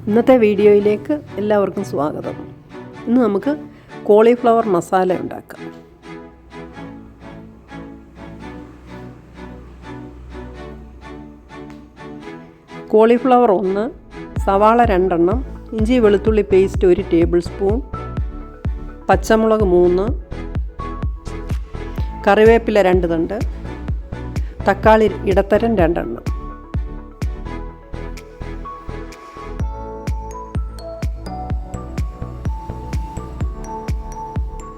ഇന്നത്തെ വീഡിയോയിലേക്ക് എല്ലാവർക്കും സ്വാഗതം. ഇന്ന് നമുക്ക് കോളിഫ്ലവർ മസാല ഉണ്ടാക്കാം. കോളിഫ്ലവർ 1, സവാള 2 എണ്ണം, ഇഞ്ചി വെളുത്തുള്ളി പേസ്റ്റ് 1 ടേബിൾ സ്പൂൺ, പച്ചമുളക് 3, കറിവേപ്പില 2 തണ്ട്, തക്കാളി ഇടത്തരം 2 എണ്ണം.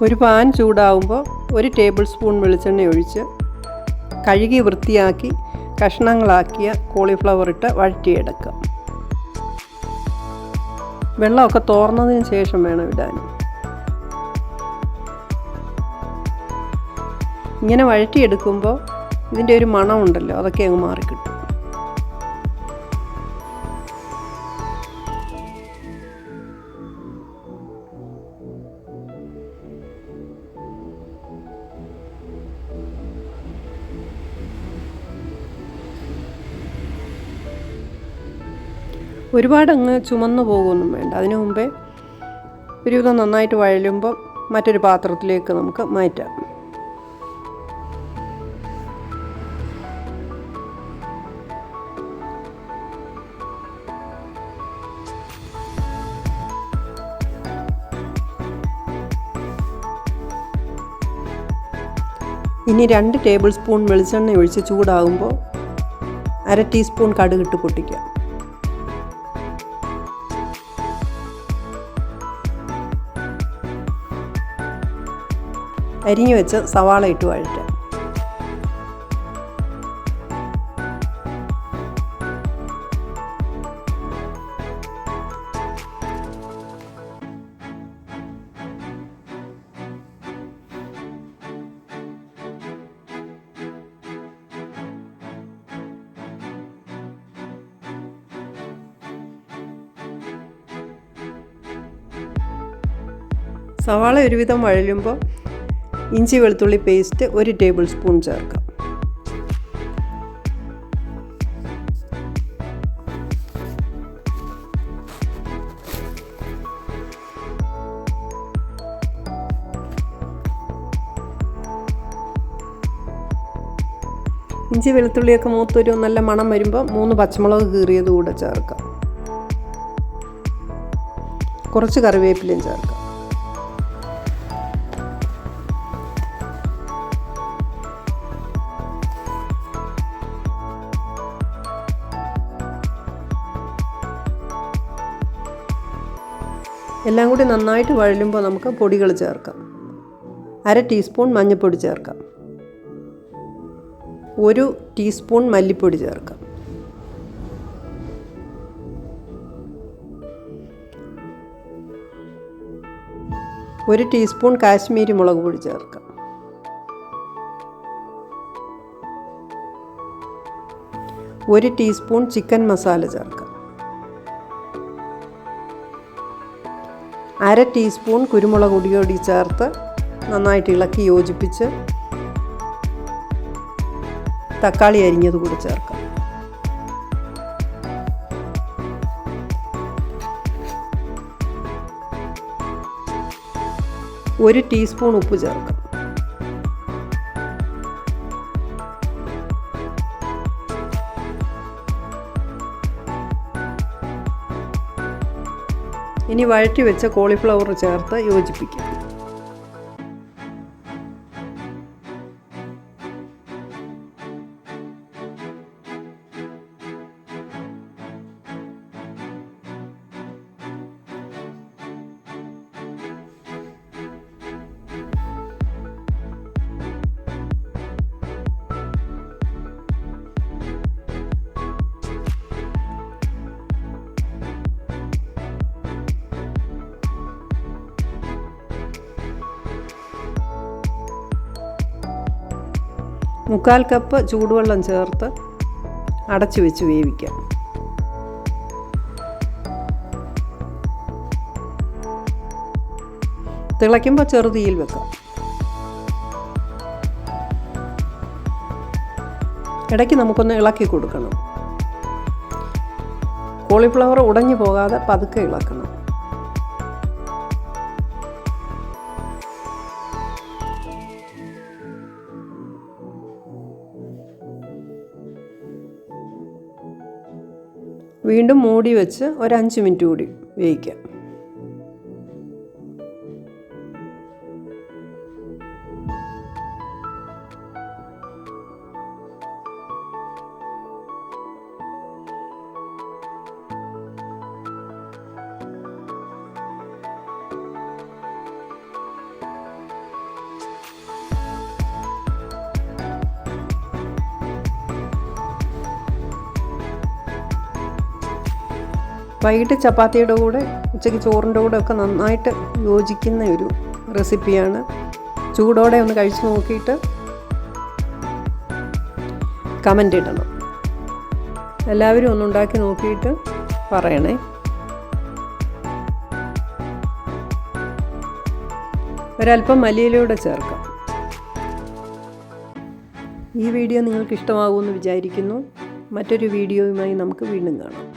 ഒരു പാൻ ചൂടാവുമ്പോൾ 1 ടേബിൾ സ്പൂൺ വെളിച്ചെണ്ണ ഒഴിച്ച് കഴുകി വൃത്തിയാക്കി കഷ്ണങ്ങളാക്കിയ കോളിഫ്ലവർ ഇട്ട് വഴറ്റിയെടുക്കുക. വെള്ളമൊക്കെ തോർന്നതിന് ശേഷം വേണം ഇടാൻ. ഇങ്ങനെ വഴറ്റിയെടുക്കുമ്പോൾ ഇതിൻ്റെ ഒരു മണമുണ്ടല്ലോ, അതൊക്കെ അങ്ങ് മാറിക്കിട്ടും. ഒരുപാടങ്ങ് ചുമന്നു പോകുമൊന്നും വേണ്ട. അതിനു മുമ്പേ ഒരുവിധം നന്നായിട്ട് വഴലുമ്പോൾ മറ്റൊരു പാത്രത്തിലേക്ക് നമുക്ക് മാറ്റാം. ഇനി 2 ടേബിൾ സ്പൂൺ വെളിച്ചെണ്ണ ഒഴിച്ച് ചൂടാകുമ്പോൾ 1/2 ടീസ്പൂൺ കടുകിട്ട് പൊട്ടിക്കാം. അരിഞ്ഞു വെച്ച് സവാള ഇട്ട് വഴറ്റാം. സവാള ഒരുവിധം വഴലുമ്പോൾ ഇഞ്ചി വെളുത്തുള്ളി പേസ്റ്റ് 1 ടേബിൾ സ്പൂൺ ചേർക്കാം. ഇഞ്ചി വെളുത്തുള്ളിയൊക്കെ മൂത്തൊരു നല്ല മണം വരുമ്പോൾ 3 പച്ചമുളക് കീറിയത് കൂടെ ചേർക്കാം. കുറച്ച് കറിവേപ്പിലയും ചേർക്കാം. എല്ലാം കൂടി നന്നായിട്ട് വഴലുമ്പോൾ നമുക്ക് പൊടികൾ ചേർക്കാം. 1/2 ടീസ്പൂൺ മഞ്ഞൾപ്പൊടി ചേർക്കാം. 1 ടീസ്പൂൺ മല്ലിപ്പൊടി ചേർക്കാം. 1 ടീസ്പൂൺ കാശ്മീരി മുളക് പൊടി ചേർക്കാം. 1 ടീസ്പൂൺ ചിക്കൻ മസാല ചേർക്കാം. 1/2 ടീസ്പൂൺ കുരുമുളക് പൊടി ചേർത്ത് നന്നായിട്ട് ഇളക്കി യോജിപ്പിച്ച് തക്കാളി അരിഞ്ഞത് കൂടി ചേർക്കാം. 1 ടീസ്പൂൺ ഉപ്പ് ചേർക്കാം. ഇനി വഴറ്റി വെച്ച കോളിഫ്ലവർ ചേർത്ത് യോജിപ്പിക്കാം. മുക്കാൽ കപ്പ് ചൂടുവെള്ളം ചേർത്ത് അടച്ചു വെച്ച് വേവിക്കാം. തിളയ്ക്കുമ്പോൾ ചെറുതീയിൽ വെക്കാം. ഇടയ്ക്ക് നമുക്കൊന്ന് ഇളക്കി കൊടുക്കണം. കോളിഫ്ലവർ ഉടഞ്ഞു പോകാതെ പതുക്കെ ഇളക്കണം. വീണ്ടും മൂടി വെച്ച് ഒരു 5 മിനിറ്റ് കൂടി വേവിക്കാം. വൈകിട്ട് ചപ്പാത്തിയുടെ കൂടെ ഉച്ചയ്ക്ക് ചോറിൻ്റെ കൂടെ ഒക്കെ നന്നായിട്ട് യോജിക്കുന്ന ഒരു റെസിപ്പിയാണ്. ചൂടോടെ ഒന്ന് കഴിച്ച് നോക്കിയിട്ട് കമൻ്റ് ഇടണം. എല്ലാവരും ഒന്നുണ്ടാക്കി നോക്കിയിട്ട് പറയണേ. ഒരല്പം മല്ലിയിലൂടെ ചേർക്കാം. ഈ വീഡിയോ നിങ്ങൾക്ക് ഇഷ്ടമാകുമെന്ന് വിചാരിക്കുന്നു. മറ്റൊരു വീഡിയോയുമായി നമുക്ക് വീണ്ടും കാണാം.